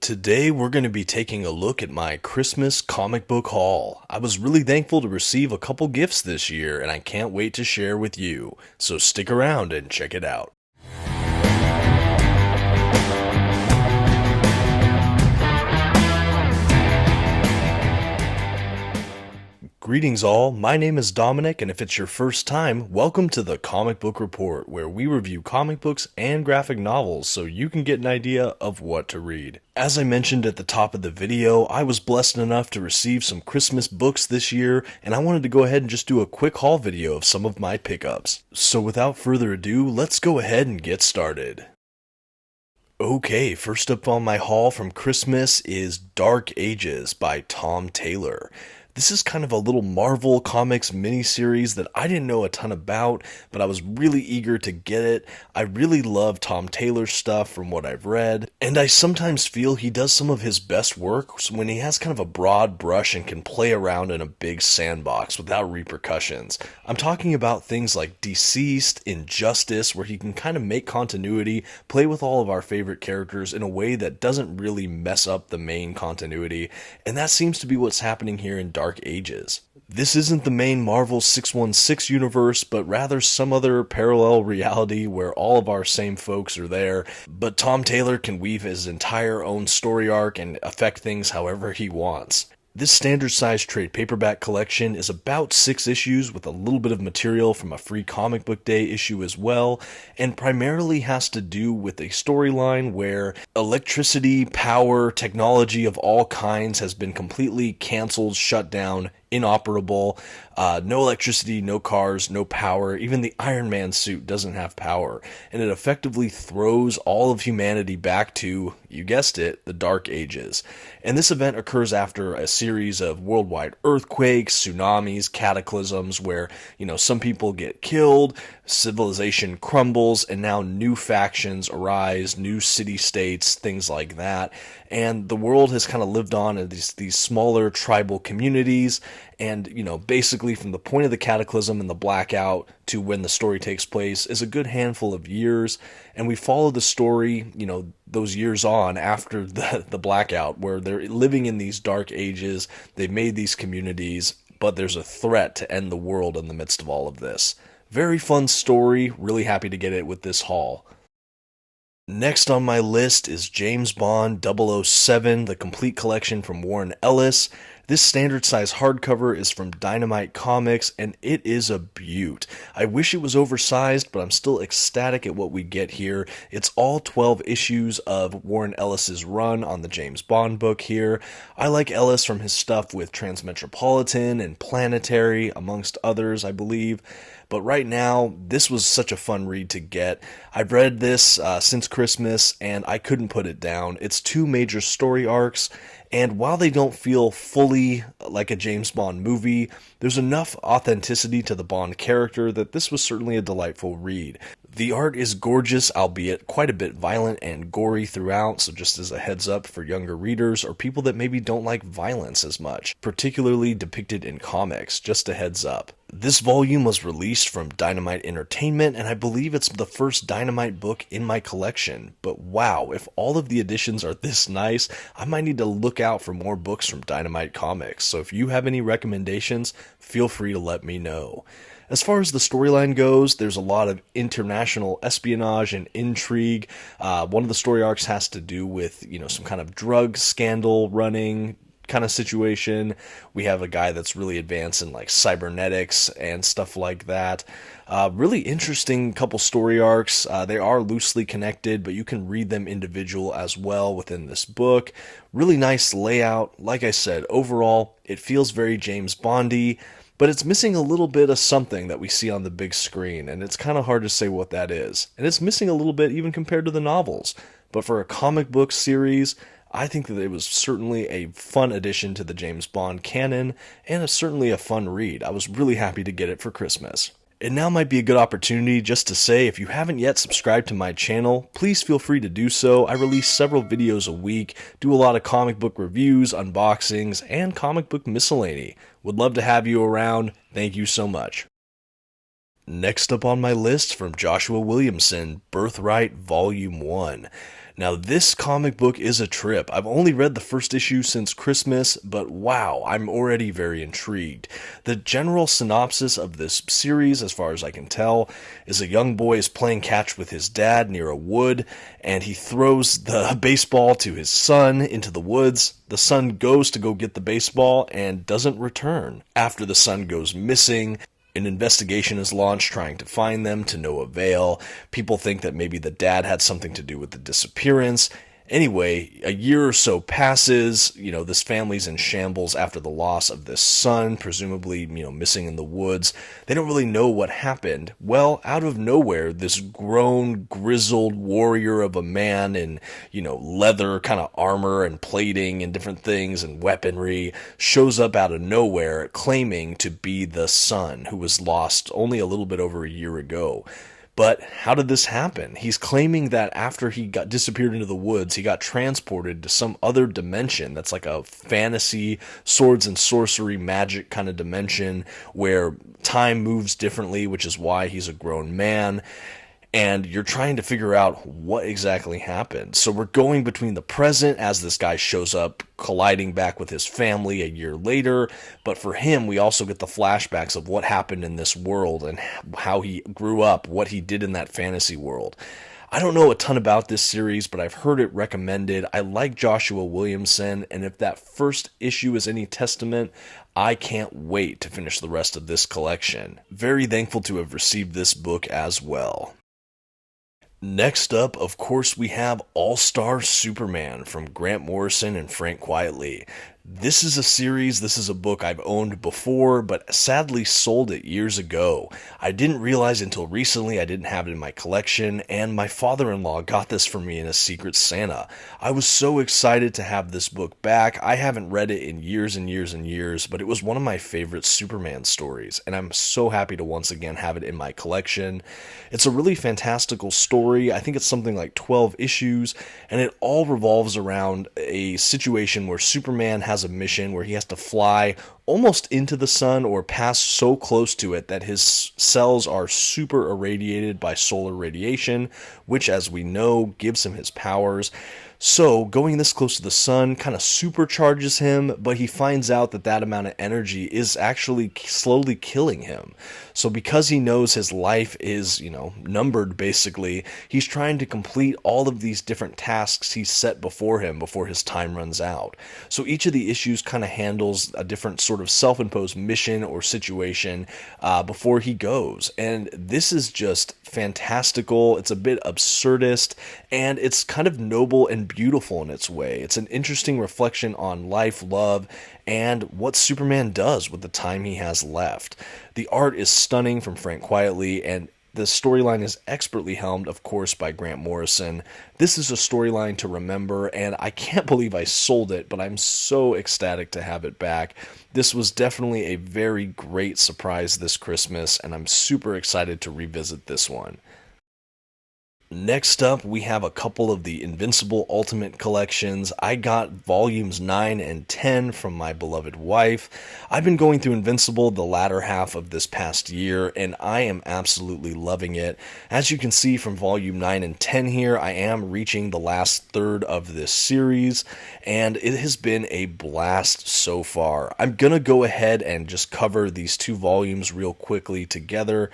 Today we're going to be taking a look at my Christmas comic book haul. I was really thankful to receive a couple gifts this year and I can't wait to share with you, so stick around and check it out. Greetings all, my name is Dominic, and if it's your first time, welcome to the Comic Book Report, where we review comic books and graphic novels so you can get an idea of what to read. As I mentioned at the top of the video, I was blessed enough to receive some Christmas books this year, and I wanted to go ahead and just do a quick haul video of some of my pickups. So without further ado, let's go ahead and get started. Okay, first up on my haul from Christmas is Dark Ages by Tom Taylor. This is kind of a little Marvel Comics miniseries that I didn't know a ton about, but I was really eager to get it. I really love Tom Taylor's stuff from what I've read, and I sometimes feel he does some of his best work when he has kind of a broad brush and can play around in a big sandbox without repercussions. I'm talking about things like Deceased, Injustice, where he can kind of make continuity, play with all of our favorite characters in a way that doesn't really mess up the main continuity, and that seems to be what's happening here in Dark Ages. This isn't the main Marvel 616 universe, but rather some other parallel reality where all of our same folks are there, but Tom Taylor can weave his entire own story arc and affect things however he wants. This standard size trade paperback collection is about 6 issues with a little bit of material from a free comic book day issue as well, and primarily has to do with a storyline where electricity, power, technology of all kinds has been completely canceled, shut down, inoperable, no electricity, no cars, no power, even the Iron Man suit doesn't have power, and it effectively throws all of humanity back to, you guessed it, the Dark Ages. And this event occurs after a series of worldwide earthquakes, tsunamis, cataclysms where, some people get killed, civilization crumbles, and now new factions arise, new city-states, things like that. And the world has kind of lived on in these smaller tribal communities, and, basically from the point of the cataclysm and the blackout to when the story takes place is a good handful of years, and we follow the story, those years on after the blackout, where they're living in these dark ages, they've made these communities, but there's a threat to end the world in the midst of all of this. Very fun story, really happy to get it with this haul. Next on my list is James Bond 007, the complete collection from Warren Ellis. This standard size hardcover is from Dynamite Comics, and it is a beaut. I wish it was oversized, but I'm still ecstatic at what we get here. It's all 12 issues of Warren Ellis's run on the James Bond book here. I like Ellis from his stuff with Transmetropolitan and Planetary, amongst others, I believe. But right now, this was such a fun read to get. I've read this since Christmas, and I couldn't put it down. It's 2 major story arcs, and while they don't feel fully like a James Bond movie, there's enough authenticity to the Bond character that this was certainly a delightful read. The art is gorgeous, albeit quite a bit violent and gory throughout, so just as a heads up for younger readers or people that maybe don't like violence as much, particularly depicted in comics, just a heads up. This volume was released from Dynamite Entertainment, and I believe it's the first Dynamite book in my collection. But wow, if all of the editions are this nice, I might need to look out for more books from Dynamite Comics. So if you have any recommendations, feel free to let me know. As far as the storyline goes, there's a lot of international espionage and intrigue. One of the story arcs has to do with, some kind of drug scandal running kind of situation. We have a guy that's really advanced in like cybernetics and stuff like that. Really interesting couple story arcs. They are loosely connected, but you can read them individual as well within this book. Really nice layout. Like I said, overall, it feels very James Bondy, but it's missing a little bit of something that we see on the big screen, and it's kind of hard to say what that is. And it's missing a little bit even compared to the novels. But for a comic book series, I think that it was certainly a fun addition to the James Bond canon, and certainly a fun read. I was really happy to get it for Christmas. And now might be a good opportunity just to say, if you haven't yet subscribed to my channel, please feel free to do so. I release several videos a week, do a lot of comic book reviews, unboxings, and comic book miscellany. Would love to have you around. Thank you so much. Next up on my list from Joshua Williamson, Birthright Volume 1. Now, this comic book is a trip. I've only read the first issue since Christmas, but wow, I'm already very intrigued. The general synopsis of this series, as far as I can tell, is a young boy is playing catch with his dad near a wood, and he throws the baseball to his son into the woods. The son goes to go get the baseball and doesn't return. After the son goes missing, an investigation is launched trying to find them, to no avail. People think that maybe the dad had something to do with the disappearance. Anyway, a year or so passes. This family's in shambles after the loss of this son, presumably, missing in the woods. They don't really know what happened. Well, out of nowhere, this grown, grizzled warrior of a man in, leather kind of armor and plating and different things and weaponry shows up out of nowhere claiming to be the son who was lost only a little bit over a year ago. But how did this happen? He's claiming that after he got disappeared into the woods, he got transported to some other dimension that's like a fantasy, swords and sorcery, magic kind of dimension where time moves differently, which is why he's a grown man. And you're trying to figure out what exactly happened. So we're going between the present as this guy shows up, colliding back with his family a year later. But for him, we also get the flashbacks of what happened in this world and how he grew up, what he did in that fantasy world. I don't know a ton about this series, but I've heard it recommended. I like Joshua Williamson, and if that first issue is any testament, I can't wait to finish the rest of this collection. Very thankful to have received this book as well. Next up, of course, we have All-Star Superman from Grant Morrison and Frank Quitely. This is a book I've owned before, but sadly sold it years ago. I didn't realize until recently I didn't have it in my collection, and my father-in-law got this for me in a Secret Santa. I was so excited to have this book back. I haven't read it in years and years and years, but it was one of my favorite Superman stories, and I'm so happy to once again have it in my collection. It's a really fantastical story. I think it's something like 12 issues, and it all revolves around a situation where Superman has a mission where he has to fly almost into the sun or pass so close to it that his cells are super irradiated by solar radiation, which, as we know, gives him his powers. So going this close to the sun kind of supercharges him, but he finds out that that amount of energy is actually slowly killing him. So because he knows his life is, numbered basically, he's trying to complete all of these different tasks he's set before him before his time runs out. So each of the issues kind of handles a different sort of self-imposed mission or situation before he goes. And this is just fantastical. It's a bit absurdist, and it's kind of noble and beautiful in its way. It's an interesting reflection on life, love, and what Superman does with the time he has left. The art is stunning from Frank Quitely, and the storyline is expertly helmed, of course, by Grant Morrison. This is a storyline to remember, and I can't believe I sold it, but I'm so ecstatic to have it back. This was definitely a very great surprise this Christmas, and I'm super excited to revisit this one. Next up, we have a couple of the Invincible Ultimate collections. I got volumes 9 and 10 from my beloved wife. I've been going through Invincible the latter half of this past year, and I am absolutely loving it. As you can see from volume 9 and 10 here, I am reaching the last third of this series, and it has been a blast so far. I'm gonna go ahead and just cover these two volumes real quickly together.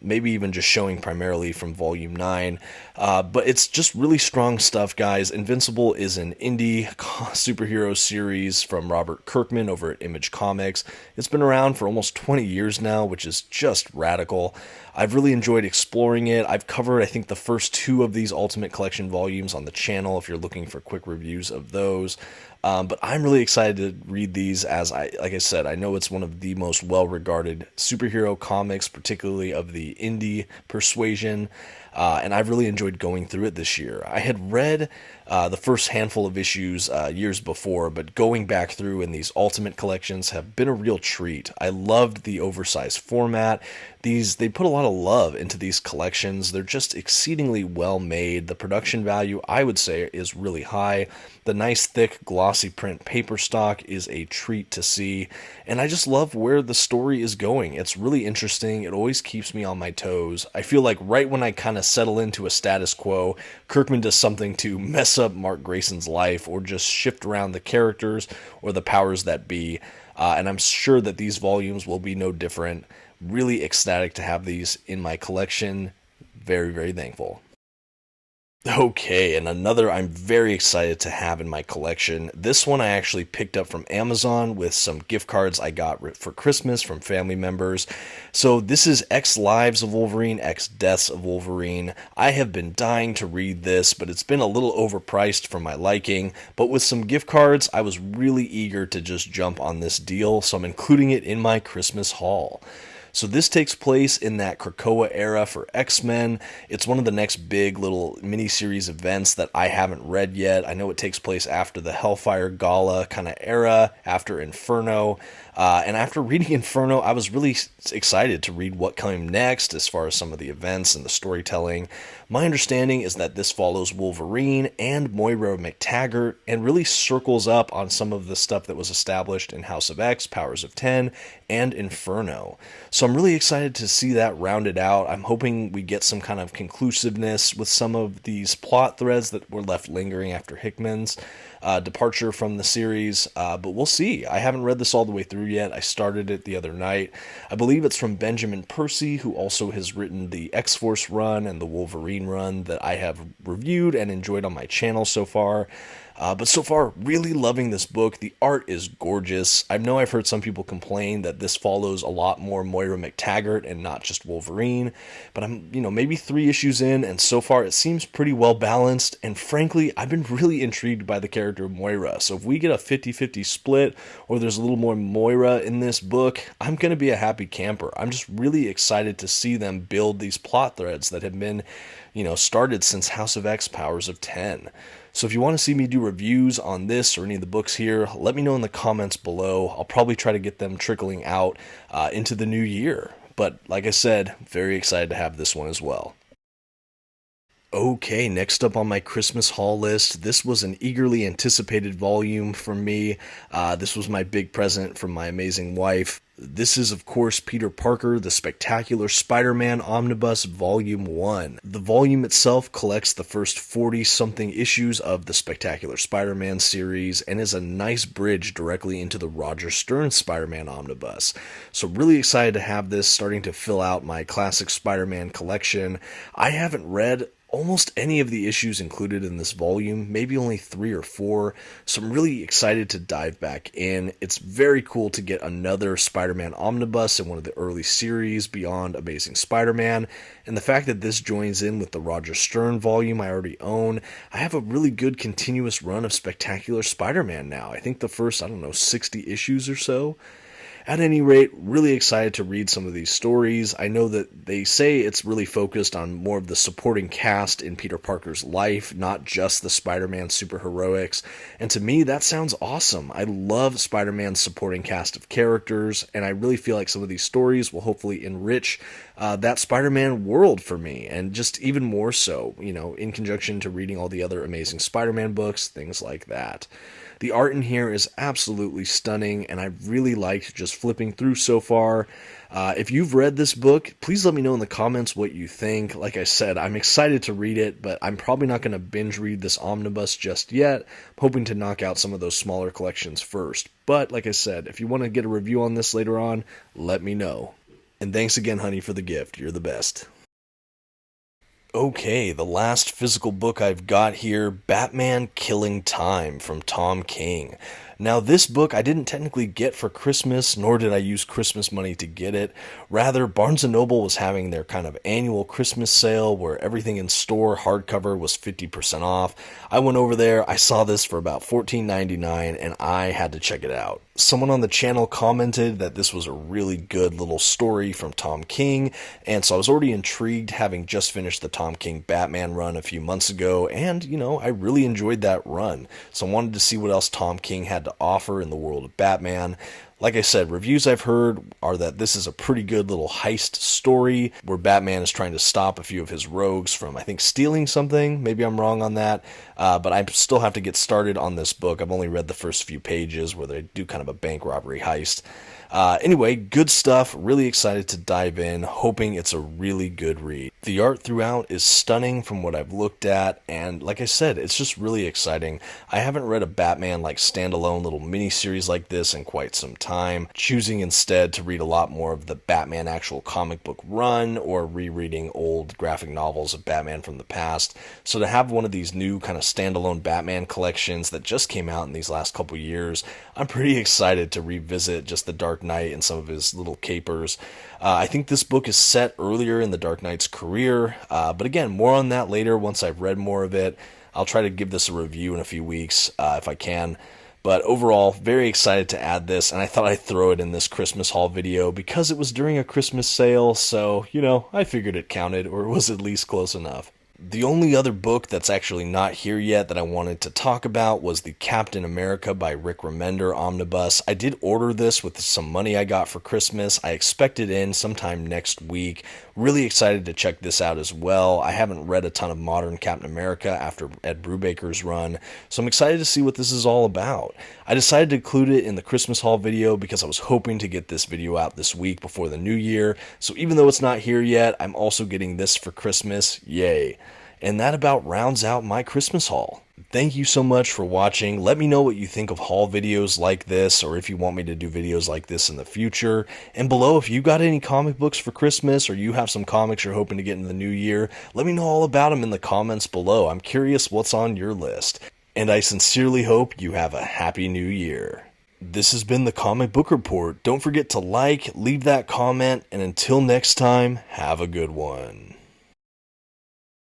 Maybe even just showing primarily from volume 9, but it's just really strong stuff, guys. Invincible is an indie superhero series from Robert Kirkman over at Image Comics. It's been around for almost 20 years now, which is just radical. I've really enjoyed exploring it. I've covered, I think, the first 2 of these Ultimate Collection volumes on the channel if you're looking for quick reviews of those. But I'm really excited to read these, as like I said, I know it's one of the most well-regarded superhero comics, particularly of the indie persuasion, and I've really enjoyed going through it this year. I had read the first handful of issues years before, but going back through in these Ultimate collections have been a real treat. I loved the oversized format. They put a lot of love into these collections. They're just exceedingly well made. The production value, I would say, is really high. The nice thick glossy print paper stock is a treat to see, and I just love where the story is going. It's really interesting. It always keeps me on my toes. I feel like right when I kind of settle into a status quo, Kirkman does something to mess up Mark Grayson's life or just shift around the characters or the powers that be, and I'm sure that these volumes will be no different. Really ecstatic to have these in my collection. Very, very thankful. Okay, and another I'm very excited to have in my collection. This one I actually picked up from Amazon with some gift cards I got for Christmas from family members. So this is X Lives of Wolverine, X Deaths of Wolverine. I have been dying to read this, but it's been a little overpriced for my liking. But with some gift cards, I was really eager to just jump on this deal, so I'm including it in my Christmas haul. So this takes place in that Krakoa era for X-Men. It's one of the next big little miniseries events that I haven't read yet. I know it takes place after the Hellfire Gala kind of era, after Inferno. And after reading Inferno, I was really excited to read what came next as far as some of the events and the storytelling. My understanding is that this follows Wolverine and Moira McTaggart and really circles up on some of the stuff that was established in House of X, Powers of 10, and Inferno. So I'm really excited to see that rounded out. I'm hoping we get some kind of conclusiveness with some of these plot threads that were left lingering after Hickman's departure from the series, but we'll see. I haven't read this all the way through yet. I started it the other night. I believe it's from Benjamin Percy, who also has written the X-Force run and the Wolverine run that I have reviewed and enjoyed on my channel so far. But so far, really loving this book. The art is gorgeous. I know I've heard some people complain that this follows a lot more Moira McTaggart and not just Wolverine, but I'm, maybe 3 issues in, and so far it seems pretty well balanced, and frankly, I've been really intrigued by the character of Moira. So if we get a 50-50 split, or there's a little more Moira in this book, I'm going to be a happy camper. I'm just really excited to see them build these plot threads that have been, started since House of X, Powers of 10. So if you want to see me do reviews on this or any of the books here, let me know in the comments below. I'll probably try to get them trickling out into the new year. But like I said, very excited to have this one as well. Okay, next up on my Christmas haul list, this was an eagerly anticipated volume for me. This was my big present from my amazing wife. This is, of course, Peter Parker, The Spectacular Spider-Man Omnibus Volume 1. The volume itself collects the first 40-something issues of the Spectacular Spider-Man series and is a nice bridge directly into the Roger Stern Spider-Man Omnibus. So really excited to have this starting to fill out my classic Spider-Man collection. I haven't read almost any of the issues included in this volume, maybe only 3 or 4, so I'm really excited to dive back in. It's very cool to get another Spider-Man omnibus in one of the early series beyond Amazing Spider-Man, and the fact that this joins in with the Roger Stern volume I already own. I have a really good continuous run of Spectacular Spider-Man now. I think the first, 60 issues or so. At any rate, really excited to read some of these stories. I know that they say it's really focused on more of the supporting cast in Peter Parker's life, not just the Spider-Man superheroics. And to me, that sounds awesome. I love Spider-Man's supporting cast of characters, and I really feel like some of these stories will hopefully enrich that Spider-Man world for me, and just even more so, in conjunction to reading all the other Amazing Spider-Man books, things like that. The art in here is absolutely stunning, and I've really liked just flipping through so far. If you've read this book, please let me know in the comments what you think. Like I said, I'm excited to read it, but I'm probably not going to binge read this omnibus just yet. I'm hoping to knock out some of those smaller collections first. But like I said, if you want to get a review on this later on, let me know. And thanks again, honey, for the gift. You're the best. Okay, the last physical book I've got here, Batman Killing Time from Tom King. Now, this book I didn't technically get for Christmas, nor did I use Christmas money to get it. Rather, Barnes & Noble was having their kind of annual Christmas sale where everything in store hardcover was 50% off. I went over there, I saw this for about $14.99, and I had to check it out. Someone on the channel commented that this was a really good little story from Tom King, and so I was already intrigued, having just finished the Tom King Batman run a few months ago, and, I really enjoyed that run. So I wanted to see what else Tom King had to offer in the world of Batman. Like I said, reviews I've heard are that this is a pretty good little heist story where Batman is trying to stop a few of his rogues from, I think, stealing something. Maybe I'm wrong on that, but I still have to get started on this book. I've only read the first few pages where they do kind of a bank robbery heist. Anyway, good stuff. Really excited to dive in, hoping it's a really good read. The art throughout is stunning from what I've looked at, and like I said, it's just really exciting. I haven't read a Batman standalone little miniseries like this in quite some time, choosing instead to read a lot more of the Batman actual comic book run or rereading old graphic novels of Batman from the past. So to have one of these new kind of standalone Batman collections that just came out in these last couple years, I'm pretty excited to revisit just the Dark Knight and some of his little capers. I think this book is set earlier in the Dark Knight's career, but again, more on that later once I've read more of it. I'll try to give this a review in a few weeks if I can. But overall, very excited to add this, and I thought I'd throw it in this Christmas haul video because it was during a Christmas sale, so, I figured it counted, or it was at least close enough. The only other book that's actually not here yet that I wanted to talk about was the Captain America by Rick Remender Omnibus. I did order this with some money I got for Christmas. I expect it in sometime next week. Really excited to check this out as well. I haven't read a ton of modern Captain America after Ed Brubaker's run, so I'm excited to see what this is all about. I decided to include it in the Christmas haul video because I was hoping to get this video out this week before the new year, so even though it's not here yet, I'm also getting this for Christmas. Yay! And that about rounds out my Christmas haul. Thank you so much for watching. Let me know what you think of haul videos like this, or if you want me to do videos like this in the future. And below, if you got any comic books for Christmas, or you have some comics you're hoping to get in the new year, let me know all about them in the comments below. I'm curious what's on your list. And I sincerely hope you have a happy new year. This has been the Comic Book Report. Don't forget to like, leave that comment, and until next time, have a good one.